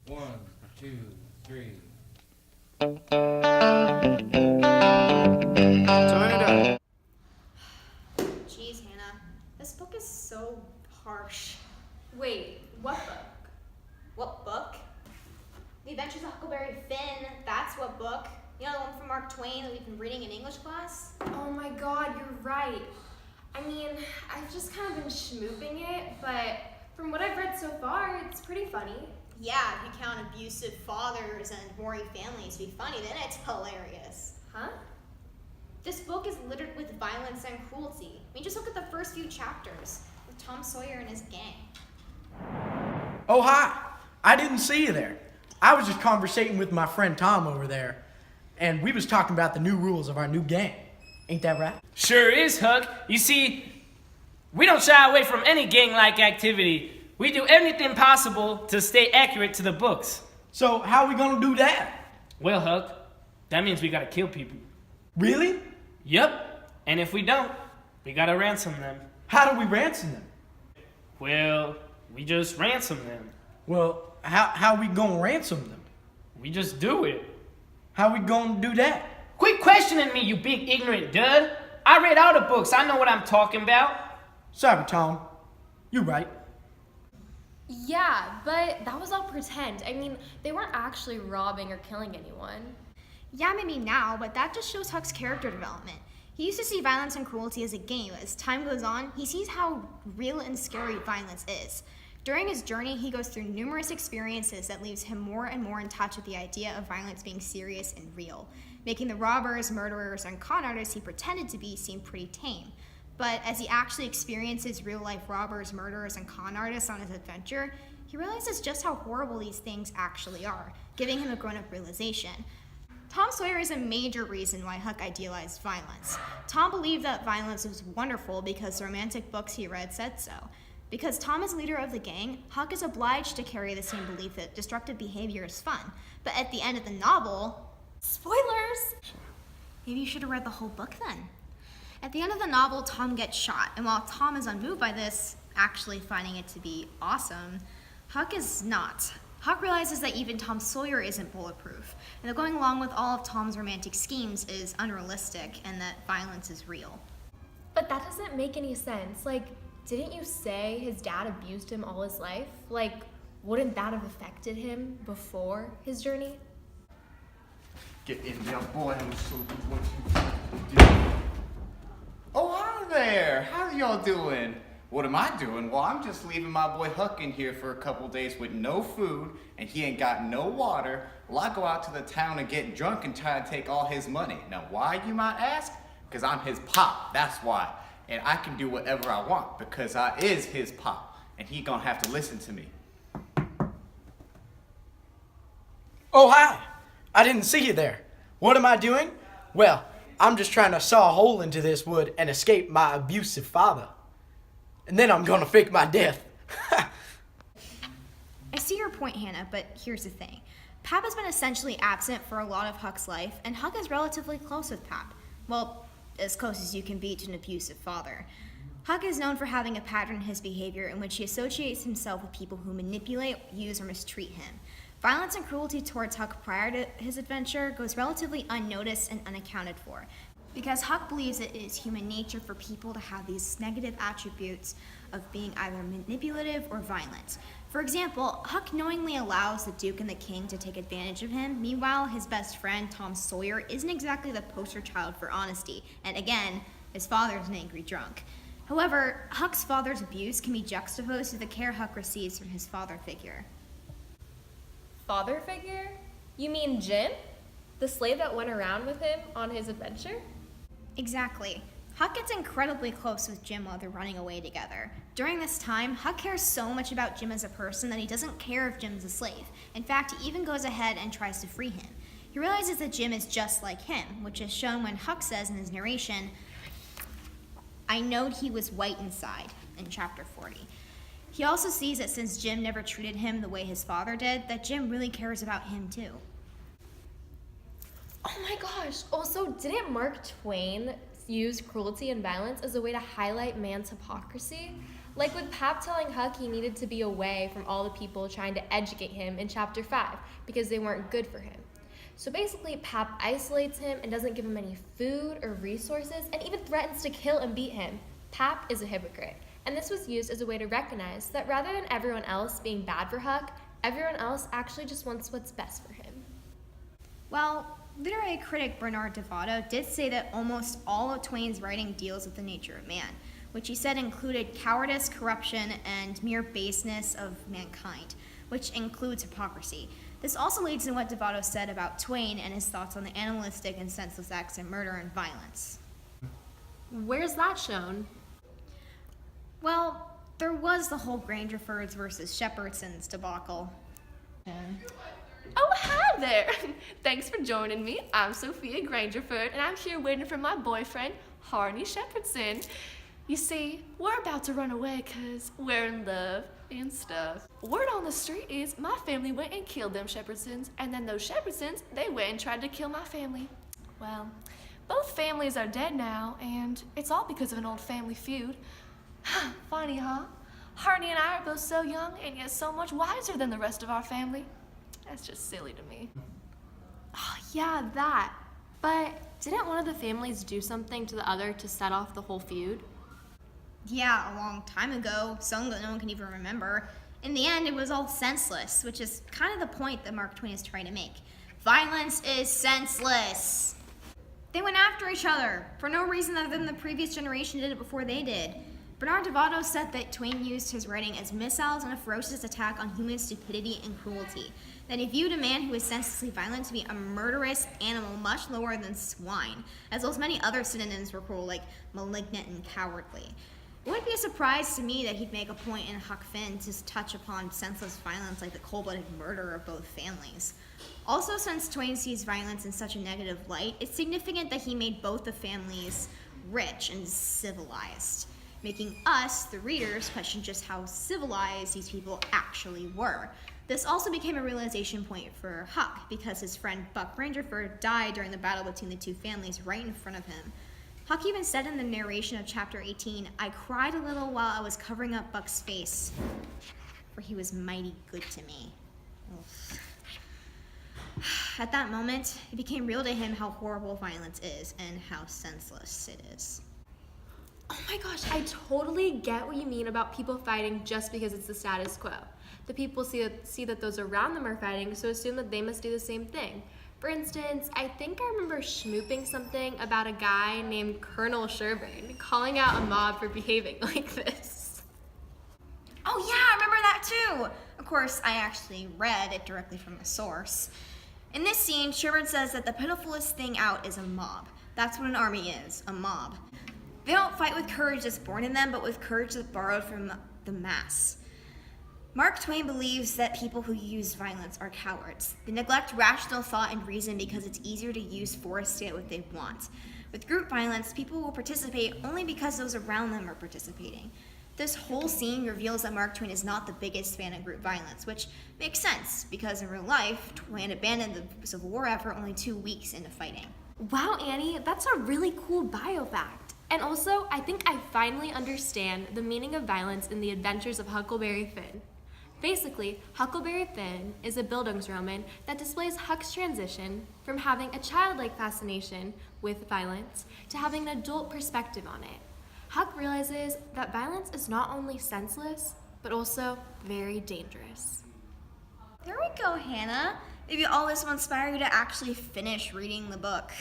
One, two, three. Turn it up. Jeez, Hannah, this book is so harsh. Wait, what book? What book? The Adventures of Huckleberry Finn, that's what book. You know, the one from Mark Twain that we've been reading in English class? Oh my god, you're right. I mean, I've just kind of been schmooping it, but from what I've read so far, it's pretty funny. Yeah, if you count abusive fathers and warring families to be funny, then it's hilarious. Huh? This book is littered with violence and cruelty. I mean, just look at the first few chapters with Tom Sawyer and his gang. Oh, hi. I didn't see you there. I was just conversating with my friend Tom over there, and we was talking about the new rules of our new gang. Ain't that right? Sure is, Huck. You see, we don't shy away from any gang-like activity. We do anything possible to stay accurate to the books. So how we gonna do that? Well, Huck, that means we gotta kill people. Really? Yep. And if we don't, we gotta ransom them. How do we ransom them? Well, we just ransom them. Well, how we gonna ransom them? We just do it. How we gonna do that? Quit questioning me, you big ignorant dud. I read all the books. I know what I'm talking about. Sorry, Tom. You right. Yeah, but that was all pretend. I mean, they weren't actually robbing or killing anyone. Yeah, maybe now, but that just shows Huck's character development. He used to see violence and cruelty as a game. As time goes on, he sees how real and scary violence is. During his journey, he goes through numerous experiences that leaves him more and more in touch with the idea of violence being serious and real, making the robbers, murderers, and con artists he pretended to be seem pretty tame. But as he actually experiences real-life robbers, murderers, and con artists on his adventure, he realizes just how horrible these things actually are, giving him a grown-up realization. Tom Sawyer is a major reason why Huck idealized violence. Tom believed that violence was wonderful because the romantic books he read said so. Because Tom is leader of the gang, Huck is obliged to carry the same belief that destructive behavior is fun. But at the end of the novel, spoilers! Maybe you should have read the whole book then. At the end of the novel, Tom gets shot, and while Tom is unmoved by this, actually finding it to be awesome, Huck is not. Huck realizes that even Tom Sawyer isn't bulletproof, and that going along with all of Tom's romantic schemes is unrealistic, and that violence is real. But that doesn't make any sense. Like, didn't you say his dad abused him all his life? Like, wouldn't that have affected him before his journey? Get in there, boy. I'm so good what you do. Oh, hi there. How y'all doing? What am I doing? Well, I'm just leaving my boy Huck in here for a couple days with no food, and he ain't got no water. Well, I go out to the town and get drunk and try to take all his money. Now, why, you might ask? Because I'm his pop, that's why. And I can do whatever I want because I is his pop, and he gonna have to listen to me. Oh, hi. I didn't see you there. What am I doing? Well, I'm just trying to saw a hole into this wood and escape my abusive father. And then I'm gonna fake my death. I see your point, Hannah, but here's the thing. Pap has been essentially absent for a lot of Huck's life, and Huck is relatively close with Pap. Well, as close as you can be to an abusive father. Huck is known for having a pattern in his behavior in which he associates himself with people who manipulate, use, or mistreat him. Violence and cruelty towards Huck prior to his adventure goes relatively unnoticed and unaccounted for, because Huck believes it is human nature for people to have these negative attributes of being either manipulative or violent. For example, Huck knowingly allows the Duke and the King to take advantage of him. Meanwhile, his best friend, Tom Sawyer, isn't exactly the poster child for honesty, and again, his father is an angry drunk. However, Huck's father's abuse can be juxtaposed to the care Huck receives from his father figure. Father figure? You mean Jim? The slave that went around with him on his adventure? Exactly. Huck gets incredibly close with Jim while they're running away together. During this time, Huck cares so much about Jim as a person that he doesn't care if Jim's a slave. In fact, he even goes ahead and tries to free him. He realizes that Jim is just like him, which is shown when Huck says in his narration, "I knowed he was white inside," in chapter 40. He also sees that since Jim never treated him the way his father did, that Jim really cares about him too. Oh my gosh, also, didn't Mark Twain use cruelty and violence as a way to highlight man's hypocrisy? Like with Pap telling Huck he needed to be away from all the people trying to educate him in chapter 5 because they weren't good for him. So basically, Pap isolates him and doesn't give him any food or resources and even threatens to kill and beat him. Pap is a hypocrite, and this was used as a way to recognize that rather than everyone else being bad for Huck, everyone else actually just wants what's best for him. Well, literary critic Bernard Devato did say that almost all of Twain's writing deals with the nature of man, which he said included cowardice, corruption, and mere baseness of mankind, which includes hypocrisy. This also leads to what Devato said about Twain and his thoughts on the animalistic and senseless acts of murder and violence. Where's that shown? Well, there was the whole Grangerfords versus Shepherdsons debacle. Oh, hi there. Thanks for joining me. I'm Sophia Grangerford, and I'm here waiting for my boyfriend, Harney Shepherdson. You see, we're about to run away because we're in love and stuff. Word on the street is my family went and killed them Shepherdsons, and then those Shepherdsons, they went and tried to kill my family. Well, both families are dead now, and it's all because of an old family feud. Funny, huh? Harney and I are both so young and yet so much wiser than the rest of our family. That's just silly to me. Oh, yeah, that. But didn't one of the families do something to the other to set off the whole feud? Yeah, a long time ago, some that no one can even remember. In the end, it was all senseless, which is kind of the point that Mark Twain is trying to make. Violence is senseless. They went after each other for no reason other than the previous generation did it before they did. Bernard Devato said that Twain used his writing as missiles and a ferocious attack on human stupidity and cruelty. That he viewed a man who was senselessly violent to be a murderous animal much lower than swine, as well as many other synonyms were cruel, like malignant and cowardly. It wouldn't be a surprise to me that he'd make a point in Huck Finn to touch upon senseless violence like the cold-blooded murder of both families. Also, since Twain sees violence in such a negative light, it's significant that he made both the families rich and civilized, making us, the readers, question just how civilized these people actually were. This also became a realization point for Huck, because his friend Buck Grangerford died during the battle between the two families right in front of him. Huck even said in the narration of chapter 18, "I cried a little while I was covering up Buck's face, for he was mighty good to me." Oof. At that moment, it became real to him how horrible violence is and how senseless it is. Oh my gosh, I totally get what you mean about people fighting just because it's the status quo. The people see that those around them are fighting, so assume that they must do the same thing. For instance, I think I remember schmooping something about a guy named Colonel Sherburne calling out a mob for behaving like this. Oh yeah, I remember that too! Of course, I actually read it directly from the source. In this scene, Sherburne says that the pitifulest thing out is a mob. That's what an army is, a mob. They don't fight with courage that's born in them, but with courage that's borrowed from the mass. Mark Twain believes that people who use violence are cowards. They neglect rational thought and reason because it's easier to use force to get what they want. With group violence, people will participate only because those around them are participating. This whole scene reveals that Mark Twain is not the biggest fan of group violence, which makes sense, because in real life, Twain abandoned the Civil War effort only 2 weeks into fighting. Wow, Annie, that's a really cool bio fact. And also, I think I finally understand the meaning of violence in the adventures of Huckleberry Finn. Basically, Huckleberry Finn is a Bildungsroman that displays Huck's transition from having a childlike fascination with violence to having an adult perspective on it. Huck realizes that violence is not only senseless, but also very dangerous. There we go, Hannah. Maybe all this will inspire you to actually finish reading the book.